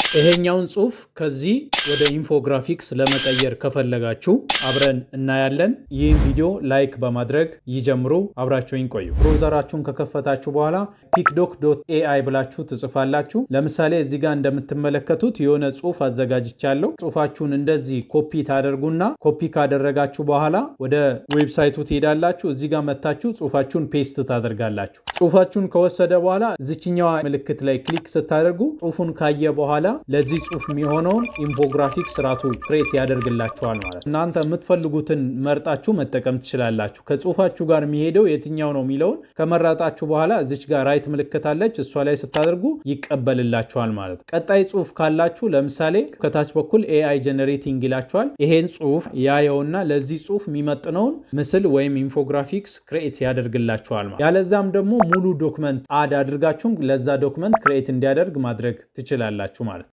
ይሄኛውን ጽሁፍ ከዚህ ወደ ኢንፎግራፊክስ ለመቀየር ከፈለጋችሁ አብረን እናያለን። ይህን ቪዲዮ ላይክ በማድረግ ይጀምሩ። አብራችሁኝ ቆዩ። ብሮዘራችሁን ከከፈታችሁ በኋላ pickdoc.ai ብላችሁ ትጽፋላችሁ። ለምሳሌ እዚህ ጋር እንደምትመለከቱት የሆነ ጽሁፍ አዘጋጅቻለሁ። ጽሁፋችሁን እንደዚህ ኮፒ ታደርጉና ኮፒ ካደረጋችሁ በኋላ ወደ ዌብሳይቱ ትሄዳላችሁ። እዚህ ጋር መታችሁ ጽሁፋችሁን ፔስት ታደርጋላችሁ። ጽሁፋችሁን ከወሰደ በኋላ እዚችኛዋ ምልክት ላይ ክሊክ ስታደርጉ ጽሁፉን ካየ በኋላ ለዚህ ጽሁፍ የሚሆነውን ኢንፎግራፊክስ ራሱ ክሬት ያደርግላችኋል ማለት። እናንተ የምትፈልጉትን መርጣችሁ መጠቀም ትችላላችሁ። ከጽሁፋችሁ ጋር የሚሄደው የትኛው ነው የሚለውን ከመረጣችሁ በኋላ እዚች ጋር ራይት ምልክት አለች። እሷ ላይ ስታደርጉ ይቀበልላችኋል ማለት። ቀጣይ ጽሁፍ ካላችሁ ለምሳሌ ከታች በኩል ኤአይ ጀነሬቲንግ ይላችኋል። ይሄን ጽሁፍ ያየውና ለዚህ ጽሁፍ የሚመጥነውን ምስል ወይም ኢንፎግራፊክስ ክሬት ያደርግላችኋል ማለት። ያለዛም ደግሞ ሙሉ ዶክመንት አድ አድርጋችሁ ለዛ ዶክመንት ክሬት እንዲያደርግ ማድረግ ትችላላችሁ ማለት።